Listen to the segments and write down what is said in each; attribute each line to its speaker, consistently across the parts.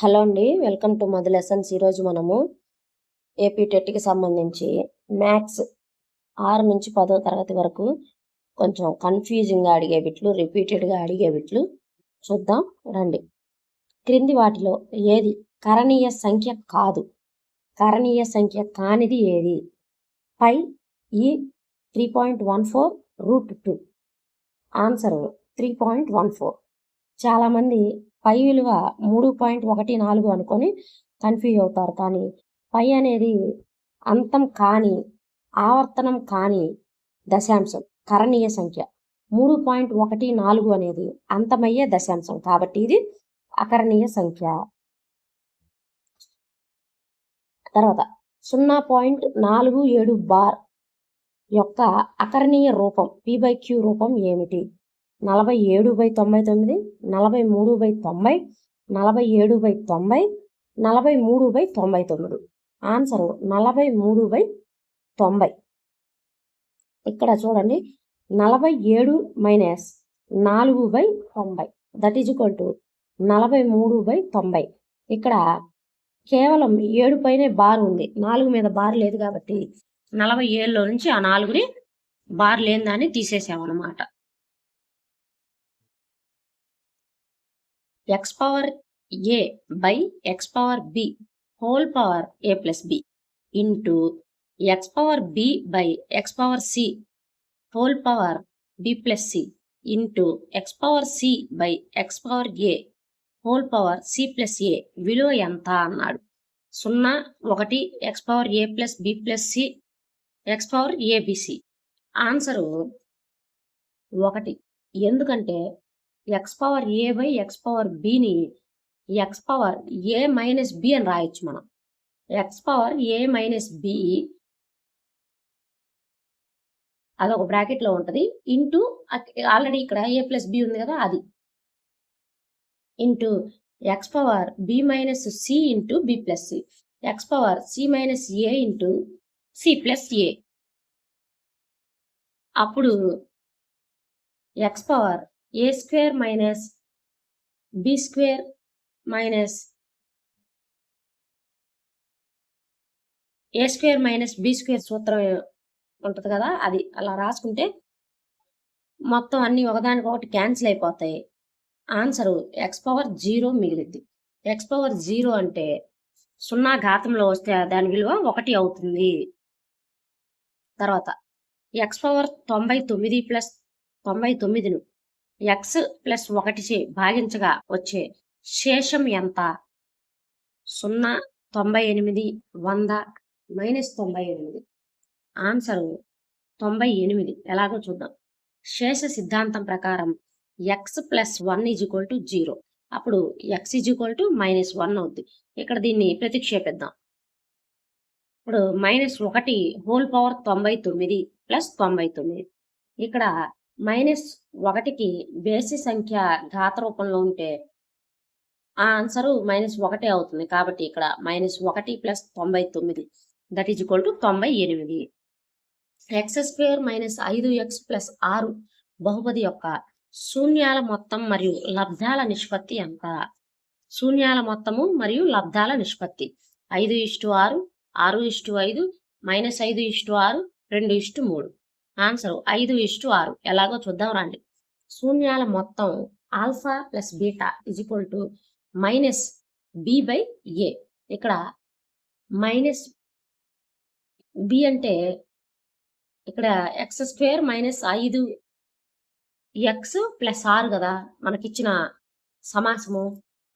Speaker 1: Hello అండి, welcome to Madhu lessons. ఈరోజు మనము ఏపీ టెట్కి సంబంధించి మ్యాథ్స్ 6 నుంచి 10వ తరగతి వరకు కొంచెం కన్ఫ్యూజింగ్గా అడిగే బిట్లు, రిపీటెడ్గా అడిగే బిట్లు చూద్దాం రండి. క్రింది వాటిలో ఏది కరణీయ సంఖ్య కాదు? కరణీయ సంఖ్య కానిది ఏది? పై ఈ 3.14√2. ఆన్సర్ 3.14. చాలామంది పై విలువ 3.14 అనుకొని కన్ఫ్యూజ్ అవుతారు. కానీ పై అనేది అంతం కాని, ఆవర్తనం కాని దశాంశం, కరణీయ సంఖ్య. 3.14 అనేది అంతమయ్యే దశాంశం, కాబట్టి ఇది అకరణీయ సంఖ్య. తర్వాత 0.47 బార్ యొక్క అకరణీయ రూపం p/q రూపం ఏమిటి? 47/99, 43/90, 47/90, 43/99. ఆన్సరు 43/90. ఇక్కడ చూడండి, 47 minus 4/90 that is equal to 43/90. ఇక్కడ కేవలం 7 పైనే బార్ ఉంది, 4 మీద బార్ లేదు. కాబట్టి 47లో నుంచి ఆ 4ని బార్ లేని దాన్ని తీసేసామన్నమాట. x power a by x power b whole power a plus b into x power b by x power c whole power b plus c into x power c by x power a whole power c plus a విలువ ఎంత అన్నాడు. 0, 1, x power a plus b plus c, x power abc. Answer 1. ఎందుకంటే x power a by x power బిని x power a minus b అని రాయొచ్చు మనం. x power a minus b అదొక బ్రాకెట్లో ఉంటుంది, ఇంటూ ఆల్రెడీ ఇక్కడ a ప్లస్ బి ఉంది కదా, అది into x power b minus c into b plus c, x power c minus a into c plus a. అప్పుడు x power a square minus b square minus a square minus b square సూత్రం ఉంటుంది కదా, అది అలా రాసుకుంటే మొత్తం అన్ని ఒకదానికొకటి క్యాన్సిల్ అయిపోతాయి. Answer x power 0 మిగిలిద్ది. x power 0 అంటే 0 ఘాతంలో వస్తే దాని విలువ 1 అవుతుంది. తర్వాత x పవర్ 99 ప్లస్ 99ను x ప్లస్ 1 భాగించగా వచ్చే శేషం ఎంత? 0, 98, 100, -98. ఆన్సరు 98. ఎలాగో చూద్దాం. శేష సిద్ధాంతం ప్రకారం x plus 1 is equal to 0. అప్పుడు x ఈజ్ ఈక్వల్ టు -1 అవుద్ది. ఇక్కడ దీన్ని ప్రతిక్షేపిద్దాం. ఇప్పుడు -1 హోల్ పవర్ 99 ప్లస్ 99. ఇక్కడ -1కి బేసి సంఖ్య ఘాత రూపంలో ఉంటే ఆన్సరు -1 అవుతుంది. కాబట్టి ఇక్కడ -1 plus 99 that is equal to 98. x² minus 5x plus 6 బహుపది యొక్క శూన్యాల మొత్తం మరియు లబ్ధాల నిష్పత్తి ఎంత? శూన్యాల మొత్తము మరియు లబ్ధాల నిష్పత్తి 5:6, 6:5, -5:6, 2:3. ఆన్సర్ 5:6. ఎలాగో చూద్దాం రండి. శూన్యాల మొత్తం alpha plus beta is equal to minus b by a. ఇక్కడ మైనస్ బి అంటే ఇక్కడ x² మైనస్ 5x ప్లస్ 6 కదా మనకిచ్చిన సమాసము.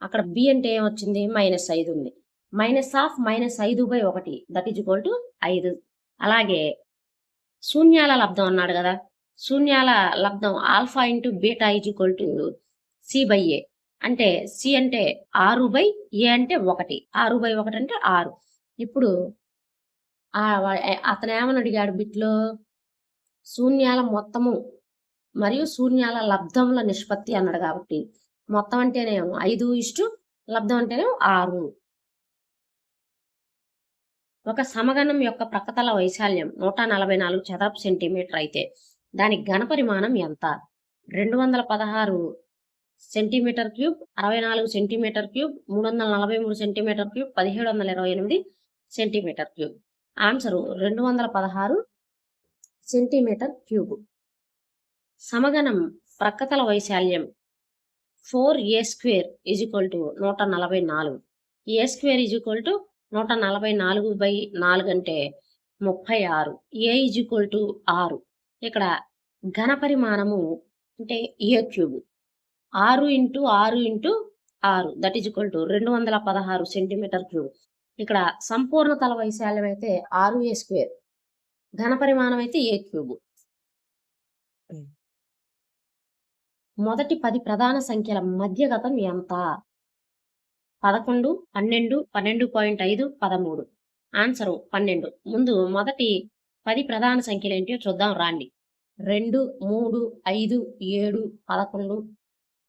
Speaker 1: అక్కడ బి అంటే ఏమొచ్చింది? -5 ఉంది. -5/1 దట్ ఈజ్ ఈక్వల్ టు 5. అలాగే శూన్యాల లబ్ధం అన్నాడు కదా, శూన్యాల లబ్ధం alpha into beta is equal to c by a. అంటే సి అంటే 6/ఏ అంటే 1, 6/1 అంటే 6. ఇప్పుడు అతను ఏమని అడిగాడు బిట్లో? శూన్యాల మొత్తము మరియు శూన్యాల లబ్ధముల నిష్పత్తి అన్నాడు. కాబట్టి మొత్తం అంటేనేమో 5 లబ్ధం అంటేనేమో 6. ఒక సమగణం యొక్క ప్రక్కతల వైశాల్యం 144 చదరపు సెంటీమీటర్ అయితే దాని ఘనపరిమాణం ఎంత? 216 centimetre cube, 64 centimetre cube, 343 centimetre cube, 1728 centimetre cube. Answer 216 centimetre cube. సమగణం ప్రక్కతల వైశాల్యం 4a² = 144. a² = 144/4 అంటే 36. a = 6. ఇక్కడ ఘన పరిమాణము అంటే a³ 6 × 6 × 6 that is equal to 216 centimetre cube. ఇక్కడ సంపూర్ణ తల వైశాల్యం అయితే 6a², ఘన పరిమాణం అయితే a³. మొదటి 10 ప్రధాన సంఖ్యల మధ్యగతం ఎంత? 11, 12, 12.5, 13. ఆన్సరు 12. ముందు మొదటి 10 ప్రధాన సంఖ్యలు ఏంటో చూద్దాం రాండి. 2, 3, 5, 7, 11,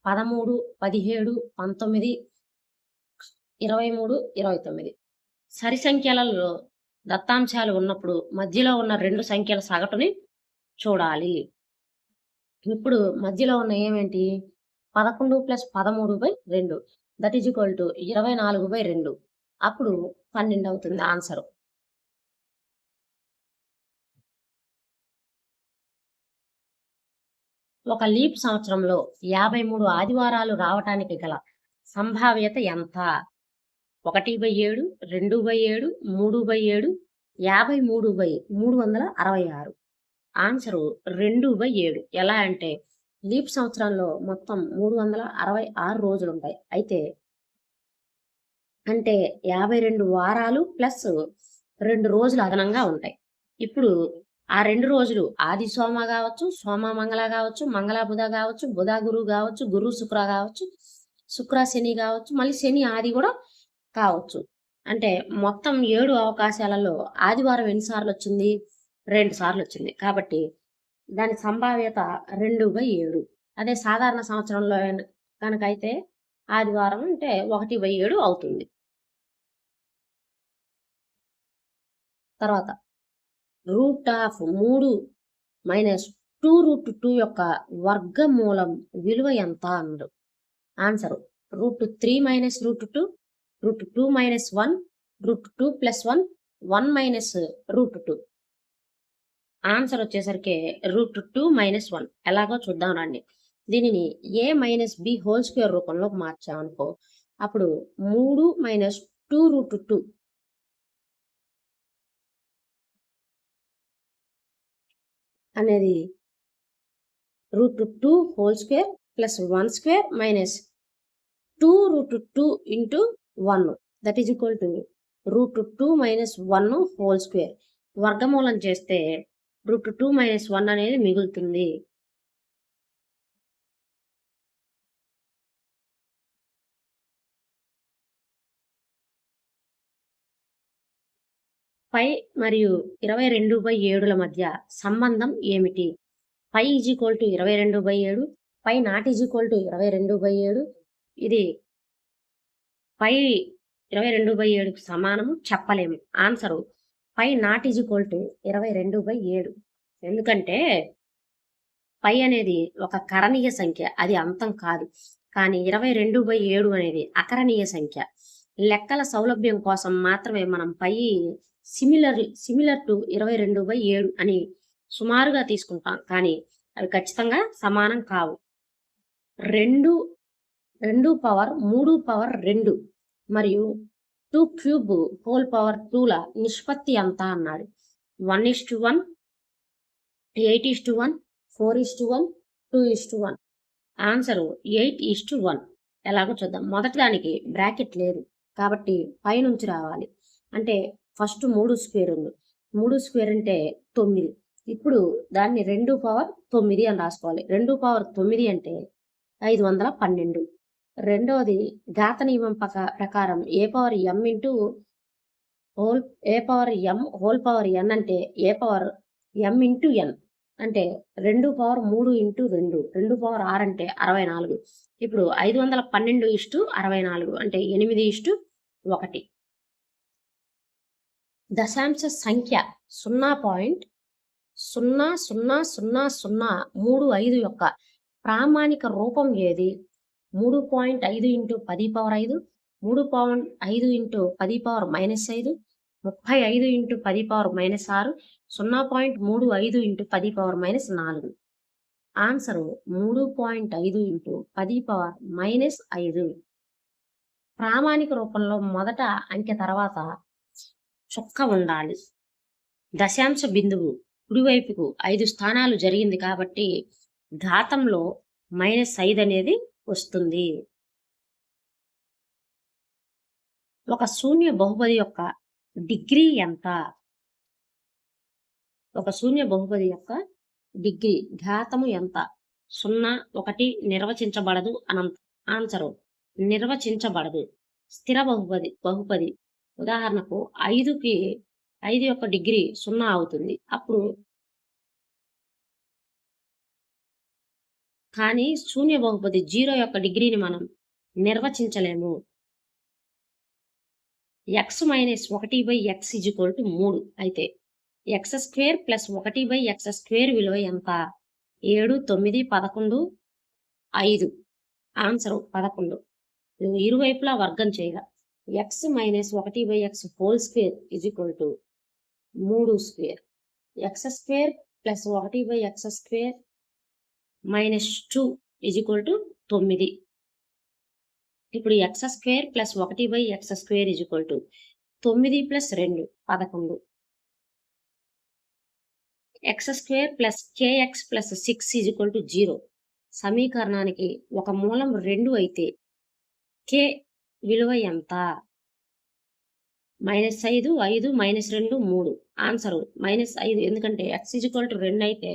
Speaker 1: 13, 17, 19, 23, 29. సరి సంఖ్యలలో దత్తాంశాలు ఉన్నప్పుడు మధ్యలో ఉన్న 2 సంఖ్యల సగటుని చూడాలి. ఇప్పుడు మధ్యలో ఉన్న ఏమేంటి? 11 + 13/2 దట్ ఈజ్ ఈక్వల్ టు 24/2. అప్పుడు 12 అవుతుంది ఆన్సరు. ఒక లీప్ సంవత్సరంలో 53 ఆదివారాలు రావటానికి గల సంభావ్యత ఎంత? 1/7, 2/7, 3/7, 53/366. ఆన్సరు 2/7. ఎలా అంటే లీప్ సంవత్సరంలో మొత్తం 366 రోజులు ఉంటాయి. అయితే అంటే 52 వారాలు ప్లస్ 2 రోజులు అదనంగా ఉంటాయి. ఇప్పుడు ఆ 2 రోజులు ఆది సోమ కావచ్చు, సోమ మంగళ కావచ్చు, మంగళ బుధ కావచ్చు, బుధ గురు కావచ్చు, గురు శుక్ర కావచ్చు, శుక్ర శని కావచ్చు, మళ్ళీ శని ఆది కూడా కావచ్చు. అంటే మొత్తం 7 అవకాశాలలో ఆదివారం ఎన్నిసార్లు వచ్చింది? 2 సార్లు వచ్చింది. కాబట్టి దాని సంభావ్యత 2/7. అదే సాధారణ సంవత్సరంలో కనుక అయితే ఆదివారం అంటే 1/7 అవుతుంది. తర్వాత √3 - 2√2 యొక్క వర్గమూలం విలువ ఎంత అన్నారు. ఆన్సరు √3 - √2, √2 - 1, √2 + 1, 1 - √2. ఆన్సర్ వచ్చేసరికి √2 - 1. ఎలాగో చూద్దాం రండి. దీనిని a - b² రూపంలోకి మార్చామనుకో, అప్పుడు 3 - 2√2 అనేది √2² + 1² - 2√2 × 1 దట్ ఈజ్ ఈక్వల్ టు √2 - 1² వర్గమూలం చేస్తే √2 - 1 అనేది మిగులుతుంది. π మరియు 22/7 మధ్య సంబంధం ఏమిటి? π = 22/7, π ≠ 22/7. ఇది π 22/7కు సమానము చెప్పలేము. ఆన్సరు π ≠ 22/7. ఎందుకంటే π అనేది ఒక కరణీయ సంఖ్య, అది అంతం కాదు. కానీ 22/7 అనేది అకరణీయ సంఖ్య. లెక్కల సౌలభ్యం కోసం మాత్రమే మనం π సిమిలర్ టు 22/7 అని సుమారుగా తీసుకుంటాం, కానీ అవి ఖచ్చితంగా సమానం కావు. 2^3^2 మరియు 2^3² నిష్పత్తి ఎంత అన్నాడు. 1:1, 8:1, 4:1, 2:1. ఆన్సరు 8:1. ఎలాగో చూద్దాం. మొదటి దానికి బ్రాకెట్ లేదు కాబట్టి పైనుంచి రావాలి. అంటే ఫస్ట్ 3² ఉంది. 3² అంటే 9. ఇప్పుడు దాన్ని 2^9 అని రాసుకోవాలి. 2^9 అంటే 512. రెండవది ఘాత నియమం ప్రకారం a⁴m అంటే a⁴m × n అంటే 2^3 × 2, 2^6 అంటే 64. ఇప్పుడు 512:64 అంటే 8:1. దశాంశ సంఖ్య 0.000035 యొక్క ప్రామాణిక రూపం ఏది? 3.5 into 10 power 5, 3.5 into 10 power -5, 35 into 10 power -6, 0.35 into 10 power -4. Answer 3.5 into 10 power -5. ప్రామాణిక రూపంలో మొదట అంకె తర్వాత చుక్క ఉండాలి. దశాంశ బిందువు కుడివైపుకు 5 స్థానాలు జరిగింది కాబట్టి ఘాతంలో -5 అనేది వస్తుంది. ఒక శూన్య బహుపది యొక్క డిగ్రీ ఎంత? ఒక శూన్య బహుపది యొక్క డిగ్రీ ఘాతము ఎంత? 0, 1 నిర్వచించబడదు. ఆన్సరు నిర్వచించబడదు. స్థిర బహుపది ఉదాహరణకు 5కి 5 యొక్క డిగ్రీ 0 అవుతుంది. అప్పుడు కానీ శూన్య బహుపది 0 యొక్క డిగ్రీని మనం నిర్వచించలేము. x - 1/x = 3 అయితే x² + 1/x² విలువ ఎంత? 7, 9, 11, 5. ఆన్సరు 11. ఇరువైపులా వర్గం చేయగా x - 1/x² = 3², x² + 1/x² -2 9. ఇప్పుడు x² + 1/x² 9 + 2 11. x² + kx + 6 0. సమీకరణానికి ఒక మూలం 2 అయితే k విలువ ఎంత? -5, 5, -2, 3. ఆన్సరు -5. ఎందుకంటే x 2 అయితే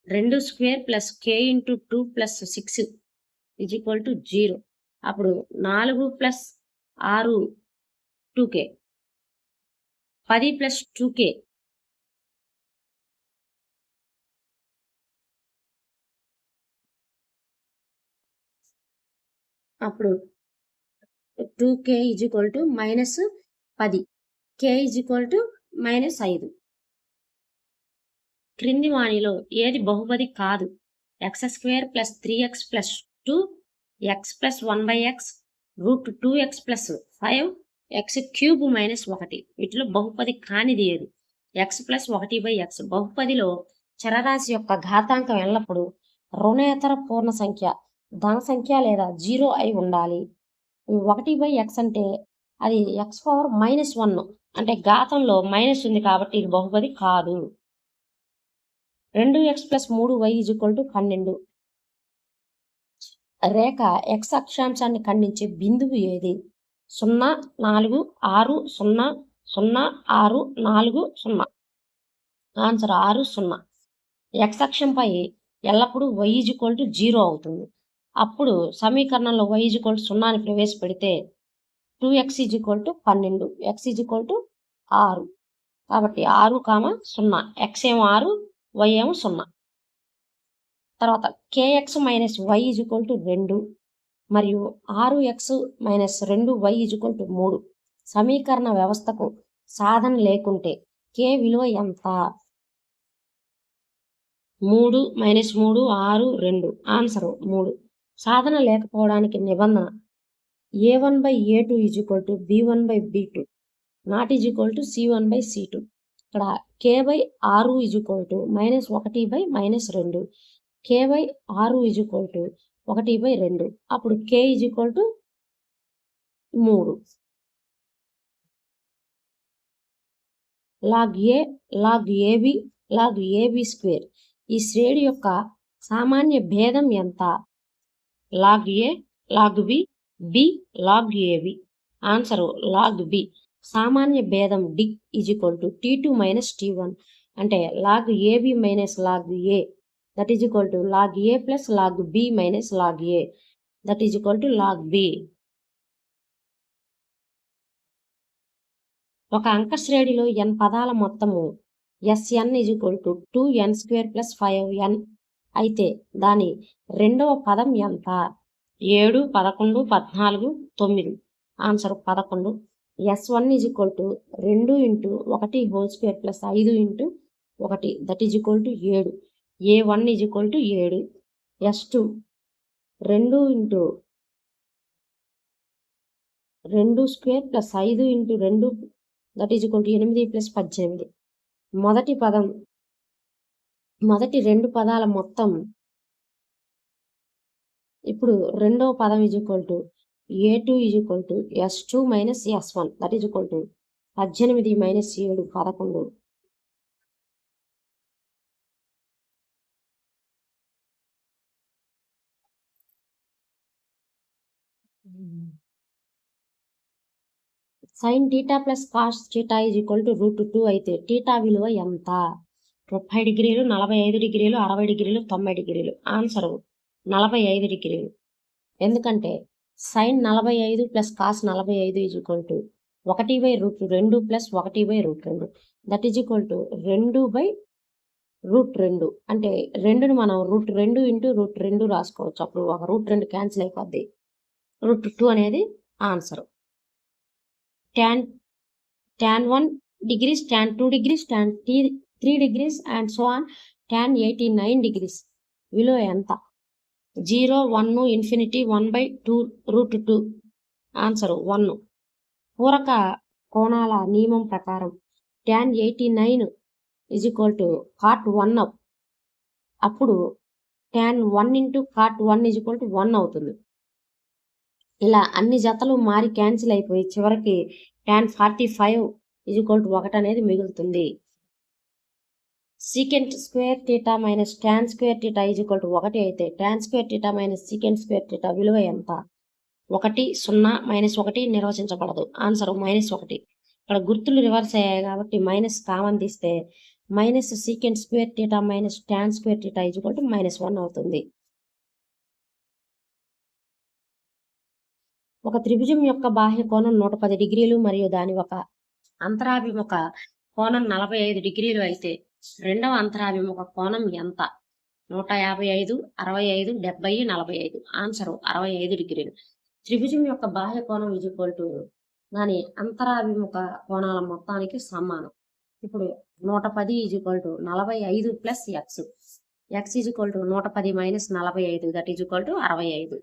Speaker 1: 2² + k × 2 + 6 0. అప్పుడు 4 + 6 2k, 10 + 2k. అప్పుడు 2k -10, k -5. క్రింది వాణిలో ఏది బహుపది కాదు? x² + 3x + 2, x + 1/x, √2x + 5, x³ -1. వీటిలో బహుపది కానిది ఏది? x + 1/x. బహుపదిలో చరరాశి యొక్క ఘాతాంకం ఎల్లప్పుడూ రుణేతర పూర్ణ సంఖ్య, ధన సంఖ్య లేదా 0 అయి ఉండాలి. 1/x అంటే అది x⁻1 అంటే ఘాతంలో మైనస్ ఉంది కాబట్టి ఇది బహుపది కాదు. 2x + 3y = 12. రేఖ x అక్షాంశాన్ని ఖండించే బిందువు ఏది? 0, 4, 6, 0, 0, 6, 4, 0. ఆన్సర్ 6, 0. x అక్షంపై ఎల్లప్పుడూ y 0 అవుతుంది. అప్పుడు సమీకరణంలో y 0 అని ప్రవేశపెడితే 2x 12, x 6. కాబట్టి 6, 0. x ఏమో 6, y ఏమో 0. తర్వాత kx - y 2 మరియు 6x - 2y 3. సమీకరణ వ్యవస్థకు సాధన లేకుంటే k విలువ ఎంత? 3 - 3 6 2. ఆన్సరు 3. సాధన లేకపోవడానికి నిబంధన a1/a2 b1/b2 ≠ c1/c2. ఇక్కడ k/6 -1/-2, k/6 1/2. అప్పుడు k 3. log a, log ab, log ab². ఈ శ్రేణి యొక్క సామాన్య భేదం ఎంత? log a, log b, b log ab. Answer log b. సామాన్య భేదం d t2 - t1 అంటే log ab - log a that is equal to log a plus log b minus log a that is equal to log b. ఒక అంక శ్రేణిలో n పదాల మొత్తము Sn = 2n² + 5n అయితే దాని రెండవ పదం ఎంత? 7, 11, 14, 9. Answer 11. S1 2 × 1² + 5 × 1 that is equal to 7. A1 7. S2 2 × 2 square plus 5 into 2 that is equal to 8 plus 18. మొదటి 2 పదాల మొత్తం. ఇప్పుడు రెండవ పదం is equal to A2 is equal to S2 minus S1 that is equal to 18 minus 7 11. Sine theta plus cos theta is equal to √2 అయితే theta విలువ ఎంత? 30 డిగ్రీలు, 45 డిగ్రీలు, 60 డిగ్రీలు, 90 డిగ్రీలు. ఆన్సరు 45 డిగ్రీలు. ఎందుకంటే sine 45 plus cos 45 is equal to 1/√2 plus 1/√2 that is equal to 2/√2. అంటే 2ని మనం √2 ఇంటూ √2 రాసుకోవచ్చు. అప్పుడు ఒక √2 క్యాన్సిల్ అయిపోద్ది. √2 అనేది answer. tan 1 degrees, tan 2 degrees, tan 3 degrees and so on, tan 89 degrees విలువ ఎంత? 0, 1, ఇన్ఫినిటీ, 1/2 √2. ఆన్సర్ 1. పూరక కోణాల నియమం ప్రకారం tan 89 is equal to cot 1. అప్పుడు tan 1 into cot 1 is equal to 1 అవుతుంది. ఇలా అన్ని జతలు మారి క్యాన్సిల్ అయిపోయి చివరికి tan 45 ఈజ్ ఈక్వల్ టు 1 అనేది మిగులుతుంది. Secant square theta minus tan square theta is equal to 1 అయితే tan square theta minus secant square theta విలువ ఎంత? 1, 0, -1 నిర్వచించబడదు. ఆన్సర్ -1. ఇక్కడ గుర్తులు రివర్స్ అయ్యాయి కాబట్టి మైనస్ కామన్ తీస్తే minus secant square theta minus tan square theta is equal to -1 అవుతుంది. ఒక త్రిభుజం యొక్క బాహ్య కోణం 110 డిగ్రీలు మరియు దాని ఒక అంతరాభిముఖ కోణం 45 డిగ్రీలు అయితే రెండవ అంతరాభిముఖ కోణం ఎంత? 155, 65, 70, 45. ఆన్సర్ 65 డిగ్రీలు. త్రిభుజం యొక్క బాహ్య కోణం ఈజ్ ఈక్వల్ టు దాని అంతరాభిముఖ కోణాల మొత్తానికి సమానం. ఇప్పుడు 110 is equal to 45 plus X. X is equal to 110 minus 45 that is equal to 65.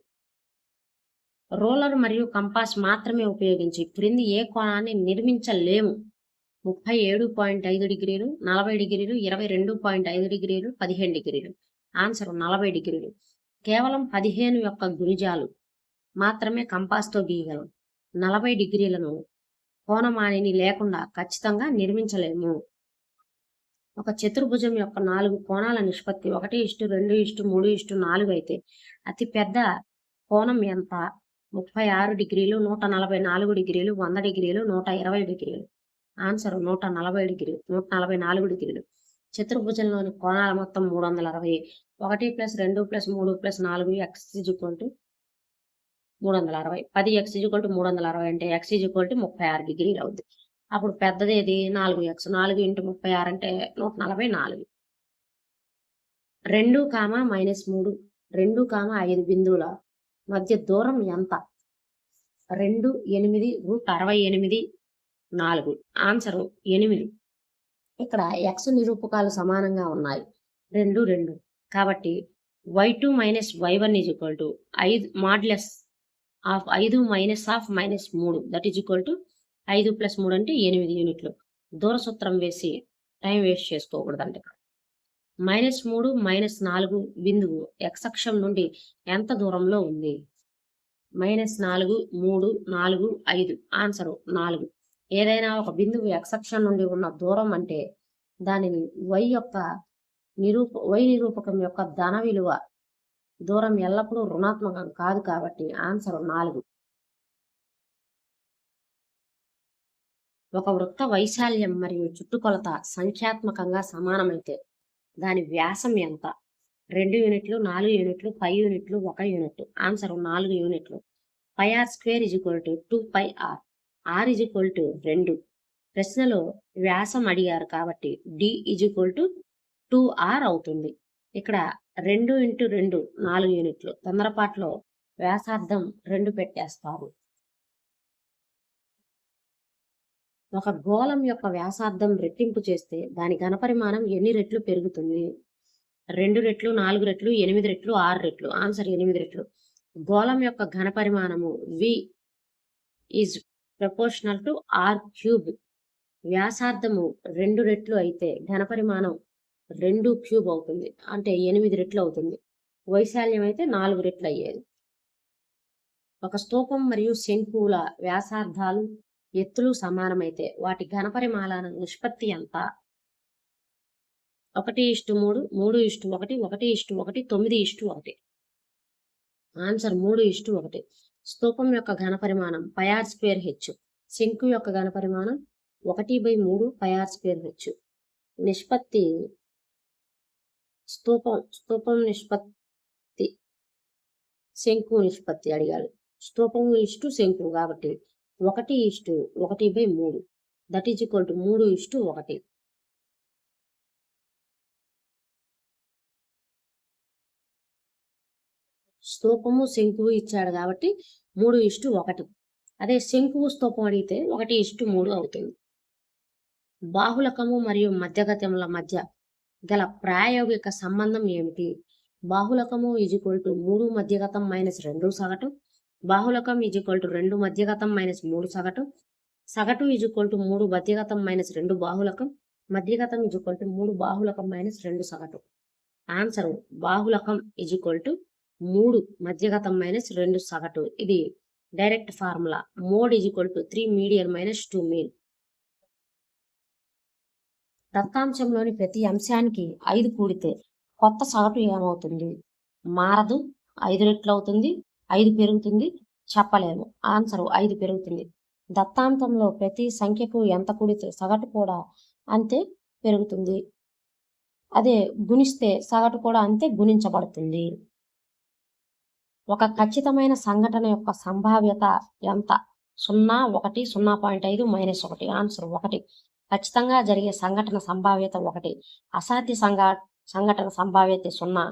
Speaker 1: Roller మరియు కంపాస్ మాత్రమే ఉపయోగించి క్రింది ఏ కోణాన్ని నిర్మించలేము? 37.5 డిగ్రీలు, 40 డిగ్రీలు, 22.5 డిగ్రీలు, 15 డిగ్రీలు. ఆన్సర్ 40 డిగ్రీలు. కేవలం 15 యొక్క గుణిజాలు మాత్రమే కంపాస్తో గీయగలం. 40 డిగ్రీలను కోణమానిని లేకుండా ఖచ్చితంగా నిర్మించలేము. ఒక చతుర్భుజం యొక్క 4 కోణాల నిష్పత్తి 1:2:3:4 అయితే అతి పెద్ద కోణం ఎంత? 36 డిగ్రీలు, 144 డిగ్రీలు, 100 డిగ్రీలు, 120 డిగ్రీలు. ఆన్సర్ 140 డిగ్రీలు, 144 డిగ్రీలు. చతుర్భుజంలోని కోణాల మొత్తం 360. 1 + 2 + 3 + 4 x is equal to 360. 10x is equal to 360 అంటే x ఈజ్ ఈక్వల్ టు 36 డిగ్రీలు అవుద్ది. అప్పుడు పెద్దది ఏది? 4x. 4 × 36 అంటే 144. 2, -3, 2, 5 బిందువుల మధ్య దూరం ఎంత? 2, 8, √68, 4. ఆన్సర్ 8. ఇక్కడ x నిరూపకాలు సమానంగా ఉన్నాయి, 2, 2. కాబట్టి y2 - y1 is equal to 5 modulus of 5 minus of -3 that is equal to 5 + 3 అంటే 8 యూనిట్లు. దూర సూత్రం వేసి టైం వేస్ట్ చేసుకోకూడదండి. -3, -4 బిందువు x అక్షం నుండి ఎంత దూరంలో ఉంది? -4, 3, 4, 5. ఆన్సర్ 4. ఏదైనా ఒక బిందువు x అక్షం నుండి ఉన్న దూరం అంటే దానిని y నిరూపకం యొక్క ధన విలువ. దూరం ఎల్లప్పుడూ రుణాత్మకం కాదు కాబట్టి ఆన్సర్ 4. ఒక వృత్త వైశాల్యం మరియు చుట్టుకొలత సంఖ్యాత్మకంగా సమానమైతే దాని వ్యాసం ఎంత? 2 యూనిట్లు, 4 యూనిట్లు, 5 యూనిట్లు, 1 యూనిట్. ఆన్సర్ 4 యూనిట్లు. πr² is equal to 2πr. r is equal to 2. ప్రశ్నలో వ్యాసం అడిగారు కాబట్టి d is equal to 2r అవుతుంది. ఇక్కడ 2 × 2 4 యూనిట్లు. తొందరపాట్లో వ్యాసార్థం 2 పెట్టేస్తారు. ఒక గోళం యొక్క వ్యాసార్థం రెట్టింపు చేస్తే దాని ఘనపరిమాణం ఎన్ని రెట్లు పెరుగుతుంది? 2 రెట్లు, 4 రెట్లు, 8 రెట్లు, 6 రెట్లు. ఆన్సర్ 8 రెట్లు. గోళం యొక్క ఘనపరిమాణము V is proportional to r cube. వ్యాసార్థము 2 రెట్లు అయితే ఘనపరిమాణం 2 క్యూబ్ అవుతుంది. అంటే 8 రెట్లు అవుతుంది. వైశాల్యం అయితే 4 రెట్లు అయ్యేది. ఒక స్తూపం మరియు శంకువుల వ్యాసార్థాలు ఎత్తులు సమానమైతే వాటి ఘనపరిమాణాల నిష్పత్తి ఎంత? 1:3, 3:1, 1:1, 9:1. ఆన్సర్ 3:1. స్తూపం యొక్క ఘనపరిమాణం πr²h. శంకు యొక్క ఘనపరిమాణం 1/3 πr²h. నిష్పత్తి స్తూపం నిష్పత్తి శంకు నిష్పత్తి అడిగారు. స్తూపం ఇష్టు శంకు కాబట్టి 1:1/3. That is equal to 3:1. స్తూపము శంకువు ఇచ్చాడు కాబట్టి 3:1. అదే శంకువు స్తూపం అడిగితే 1:3 అవుతుంది. బాహుళకము మరియు మధ్యగతముల మధ్య గల ప్రాయోగిక సంబంధం ఏమిటి? బాహుళకము = 3 మధ్యగతం - 2 సగటు. బాహుళకం = 2 మధ్యగతం - 3 సగటు. సగటు = 3 మధ్యగతం - 2 బాహుళకం. మధ్యగతం = 3 బాహుళకం - 2 సగటు. ఆన్సర్ బాహుళకం = 3 మధ్యగతం - 2 సగటు. ఇది direct formula. Mode = 3 median - 2 mean. దత్తాంశంలోని ప్రతి అంశానికి 5 కూడితే కొత్త సగటు ఏమవుతుంది? మారదు. 5 రెట్లు అవుతుంది. 5 పెరుగుతుంది. చెప్పలేము. ఆన్సర్ 5 పెరుగుతుంది. దత్తాంశంలో ప్రతి సంఖ్యకు ఎంత కూడితే సగటు కూడా అంతే పెరుగుతుంది. అదే గుణిస్తే సగటు కూడా అంతే గుణించబడుతుంది. ఒక ఖచ్చితమైన సంఘటన యొక్క సంభావ్యత ఎంత? 0, 1, 0.5, -1. ఆన్సర్ 1. ఖచ్చితంగా జరిగే సంఘటన సంభావ్యత 1. అసాధ్య సంఘటన సంభావ్యత 0.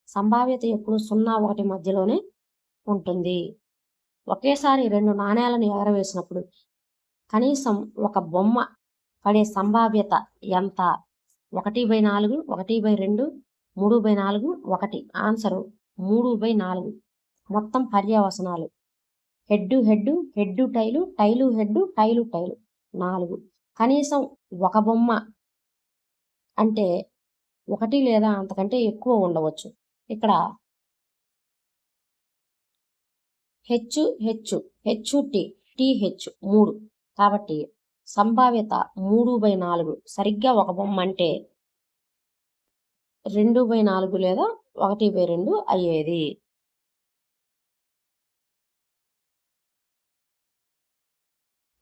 Speaker 1: సంభావ్యత ఎప్పుడు 0, 1 మధ్యలోనే ఉంటుంది. ఒకేసారి 2 నాణేలను ఎగరవేసినప్పుడు కనీసం ఒక బొమ్మ పడే సంభావ్యత ఎంత? 1/4, 1/2, 3/4, 1. ఆన్సర్ 3/4. మొత్తం పర్యవసనాలు: హెడ్ టైలు, టైలు హెడ్, టైలు 4. కనీసం ఒక బొమ్మ అంటే 1 లేదా అంతకంటే ఎక్కువ ఉండవచ్చు. ఇక్కడ HT 3 కాబట్టి సంభావ్యత 3/4. సరిగ్గా ఒక బొమ్మ అంటే 2/4 లేదా 1/2 అయ్యేది.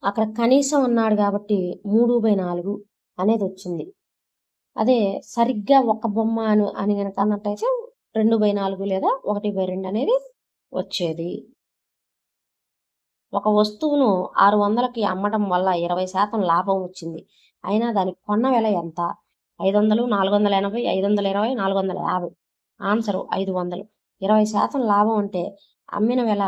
Speaker 1: అక్కడ కనీసం అన్నాడు కాబట్టి 3/4 అనేది వచ్చింది. అదే సరిగ్గా ఒక బొమ్మ అని కనుక అన్నట్టయితే 2/4 లేదా 1/2 అనేది వచ్చేది. ఒక వస్తువును 600కి అమ్మడం వల్ల 20% లాభం వచ్చింది. అయినా దానికి కొన్న వెల ఎంత? 500, 480, 520, 450. ఆన్సర్ 500. 20% లాభం అంటే అమ్మిన వెల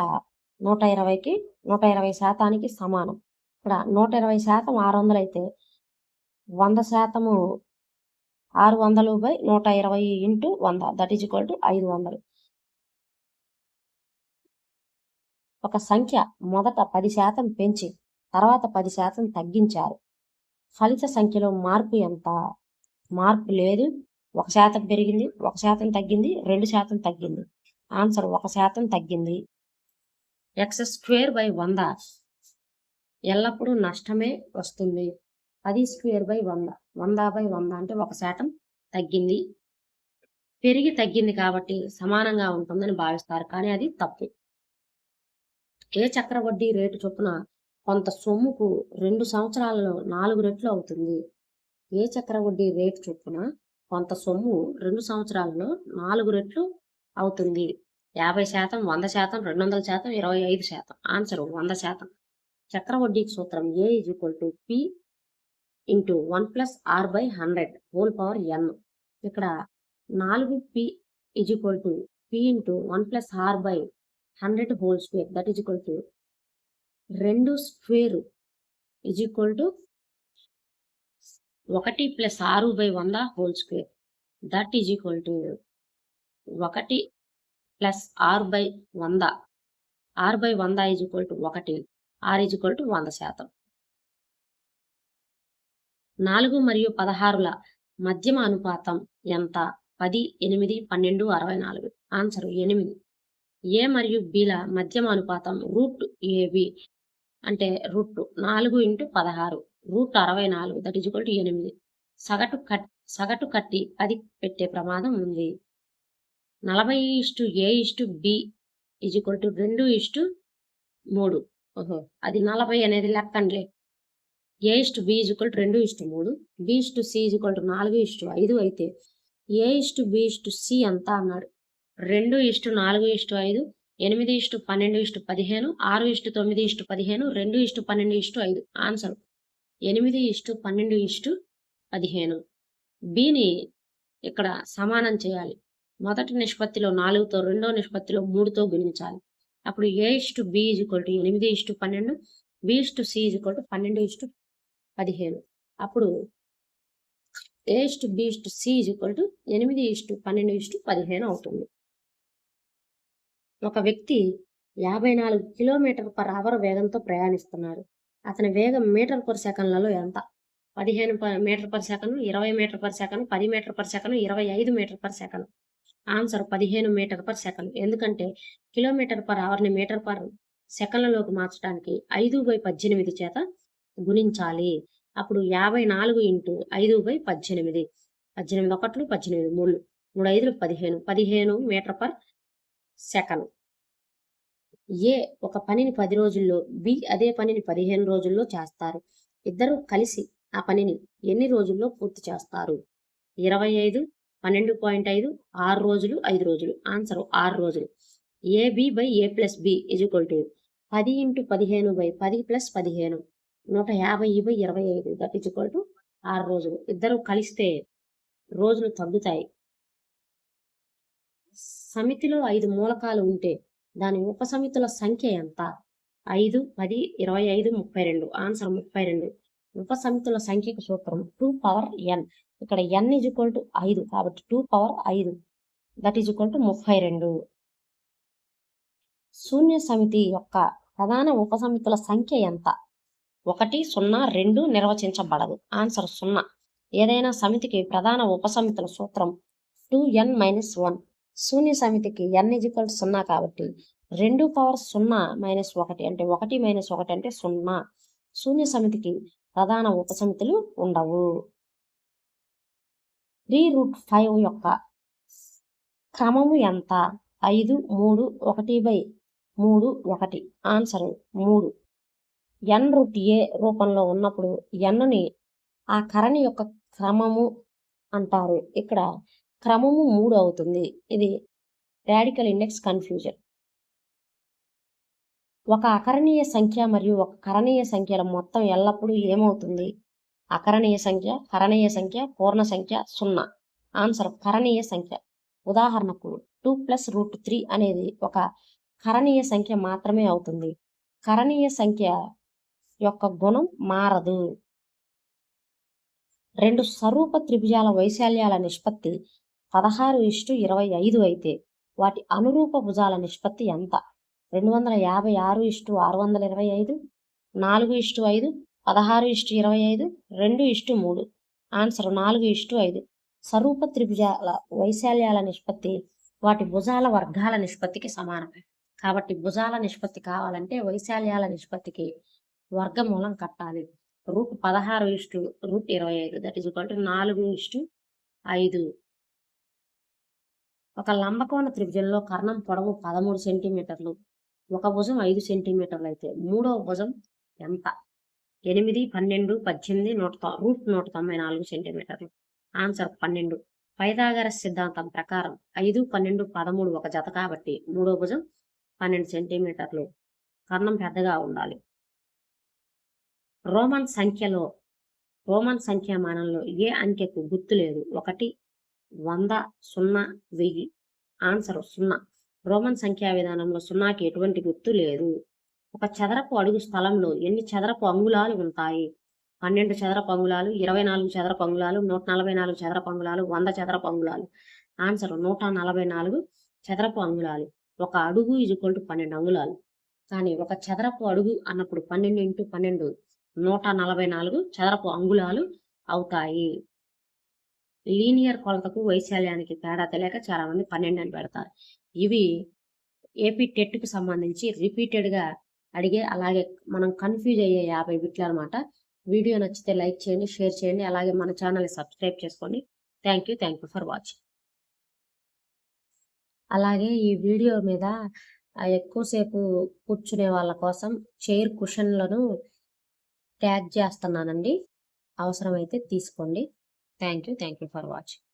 Speaker 1: 120కి 120% సమానం. ఇక్కడ 120% 600 అయితే 100% 600/120 × 100. That is equal to 500. ఒక సంఖ్య మొదట 10% పెంచి తర్వాత 10% తగ్గించారు. ఫలిత సంఖ్యలో మార్పు ఎంత? మార్పు లేదు. 1% పెరిగింది, 1% తగ్గింది, 2% తగ్గింది. ఆన్సర్ 1% తగ్గింది. x²/100 ఎల్లప్పుడూ నష్టమే వస్తుంది. 10²/100, 100/100 అంటే 1% తగ్గింది. పెరిగి తగ్గింది కాబట్టి సమానంగా ఉంటుందని భావిస్తారు, కానీ అది తప్పు. ఏ చక్రవడ్డీ రేటు చొప్పున కొంత సొమ్ముకు 2 సంవత్సరాలలో 4 రెట్లు అవుతుంది? ఏ చక్రవడ్డీ రేటు చొప్పున కొంత సొమ్ము 2 సంవత్సరాలలో 4 రెట్లు అవుతుంది? 50%, 100%, 200%, 25%. ఆన్సర్ 100%. చక్రవడ్డీకి సూత్రం A = P × 1 + R/100 whole power n. ఇక్కడ 4P = P × 1 + R/100 whole square. That is equal to 2 square is equal to 1 + R/100 whole square. That is equal to 1 + R/100. R/100 is equal to 1. R = 100%. 4 మరియు 16ల మధ్యమ అనుపాతం ఎంత? 10, 8, 12, 64. Answer 8. A మరియు Bల మధ్యమ అనుపాతం √AB అంటే √4 × 16 √64 that is equal to 8. సగటు కట్టి 10 పెట్టే ప్రమాదం ఉంది. 40:A:B = 2:3. అది 40 అనేది లెక్కండి. A:B = 2:3, B:C = 4:5 అయితే A:B:C ఎంత అన్నాడు? 2:4:5, 8:12:15, 6:9:15, 2:12:5. ఆన్సర్ 8:12:15. బిని ఇక్కడ సమానం చేయాలి. మొదటి నిష్పత్తిలో 4తో, రెండో నిష్పత్తిలో 3తో గుణించాలి. అప్పుడు A:B = 8:12, B:C = 12:15. అప్పుడు A:B:C = 8:12:15 అవుతుంది. ఒక వ్యక్తి 54 km/h వేగంతో ప్రయాణిస్తున్నాడు. అతని వేగం మీటర్/సెకన్లలో ఎంత? 15 m/s, 20 m/s, 10 m/s, 25 m/s. Answer 15 m/s. ఎందుకంటే km/hని మీటర్/సెకన్లలోకి మార్చడానికి 5/18 చేత గుణించాలి. అప్పుడు 54 × 5/18. 18 ఒకట్లు 18 3 3 5 15 m/s. ఏ ఒక పనిని 10 రోజుల్లో, బి అదే పనిని 15 రోజుల్లో చేస్తారు. ఇద్దరు కలిసి ఆ పనిని ఎన్ని రోజుల్లో పూర్తి చేస్తారు? 25, 12.5, 6 రోజులు, 5 రోజులు. ఆన్సర్ 6 రోజులు. AB/A+B = 10 × 15/10 + 15 150/25 that is equal to 6 రోజులు. ఇద్దరు కలిస్తే రోజులు తగ్గుతాయి. సమితిలో 5 మూలకాలు ఉంటే దాని ఉపసమితుల సంఖ్య ఎంత? 5, 10, 25, 32. ఆన్సర్ 32. ఉపసమితుల సంఖ్యకు సూత్రం 2n. ఇక్కడ n = 5 కాబట్టి 2/5 దట్ ఈజ్ ఈక్వల్ టు 32. శూన్య సమితి యొక్క ప్రధాన ఉపసమితుల సంఖ్య ఎంత? 1, 0, 2 నిర్వచించబడదు. ఆన్సర్ 0. ఏదైనా సమితికి ప్రధాన ఉపసమితుల సూత్రం 2n - 1. శూన్య సమితికి n = 0 కాబట్టి 2/0 - 1 అంటే 1 - 1 అంటే 0. శూన్య సమితికి ప్రధాన ఉపసమితులు ఉండవు. 3√5 యొక్క క్రమము ఎంత? 5, 3, 1/3, 1. ఆన్సర్ 3. n√a రూపంలో ఉన్నప్పుడు nని ఆ కరణి యొక్క క్రమము అంటారు. ఇక్కడ క్రమము 3 అవుతుంది. ఇది రాడికల్ ఇండెక్స్ కన్ఫ్యూజన్. ఒక అకరణీయ సంఖ్య మరియు ఒక కరణీయ సంఖ్యల మొత్తం ఎల్లప్పుడూ ఏమవుతుంది? అకరణీయ సంఖ్య, కరణీయ సంఖ్య, పూర్ణ సంఖ్య 0. ఆన్సర్ కరణీయ సంఖ్య. ఉదాహరణకు 2 + √3 అనేది ఒక కరణీయ సంఖ్య మాత్రమే అవుతుంది. కరణీయ సంఖ్య యొక్క గుణం మారదు. 2 స్వరూప త్రిభుజాల వైశాల్యాల నిష్పత్తి 16:25 అయితే వాటి అనురూప భుజాల నిష్పత్తి ఎంత? 256:625, 4:5, 16:25, 2:3. ఆన్సర్ 4:5. స్వరూప త్రిభుజాల వైశాల్యాల నిష్పత్తి వాటి భుజాల వర్గాల నిష్పత్తికి సమానం. కాబట్టి భుజాల నిష్పత్తి కావాలంటే వైశాల్యాల నిష్పత్తికి వర్గమూలం కట్టాలి. √16:25 దట్ ఈజ్ ఈక్వల్ టు 4:5. ఒక లంబకోణ త్రిభుజంలో కర్ణం పొడవు 13 సెంటీమీటర్లు, ఒక భుజం 5 సెంటీమీటర్లు అయితే మూడవ భుజం ఎంత? 8, 12, 18, 194 సెంటీమీటర్లు. ఆన్సర్ 12. పైథాగరస్ సిద్ధాంతం ప్రకారం 5, 12, 13 ఒక జత కాబట్టి మూడో భుజం 12 సెంటీమీటర్లు. కర్ణం పెద్దగా ఉండాలి. రోమన్ సంఖ్యామానంలో ఏ అంకెకు గుర్తు లేదు? 1, 100, 0, 1000. ఆన్సర్ 0. రోమన్ సంఖ్యా విధానంలో 0కి ఎటువంటి గుర్తు లేదు. ఒక చదరపు అడుగు స్థలంలో ఎన్ని చదరపు అంగుళాలు ఉంటాయి? 12 చదరపు అంగుళాలు, 24 చదరపు అంగుళాలు, 144 చదరపు అంగుళాలు, 100 చదరపు అంగుళాలు. ఆన్సర్ 144 చదరపు అంగుళాలు. ఒక అడుగు = 12 అంగుళాలు. కానీ ఒక చదరపు అడుగు అన్నప్పుడు 12 ఇంటూ 12 144 చదరపు అంగుళాలు అవుతాయి. లీనియర్ కొలతకు వైశాల్యానికి తేడా తెలియక చాలా మంది 12 అని పెడతారు. ఇవి ఏపీ టెట్కి సంబంధించి రిపీటెడ్గా అడిగే, అలాగే మనం కన్ఫ్యూజ్ అయ్యే 50 బిట్లు అనమాట. వీడియో నచ్చితే లైక్ చేయండి, షేర్ చేయండి, అలాగే మన ఛానల్ని సబ్స్క్రైబ్ చేసుకోండి. Thank you for watching. అలాగే ఈ వీడియో మీద ఎక్కువసేపు కూర్చునే వాళ్ళ కోసం చైర్ కుషన్లను ట్యాగ్ చేస్తున్నానండి. అవసరమైతే తీసుకోండి. Thank you for watching.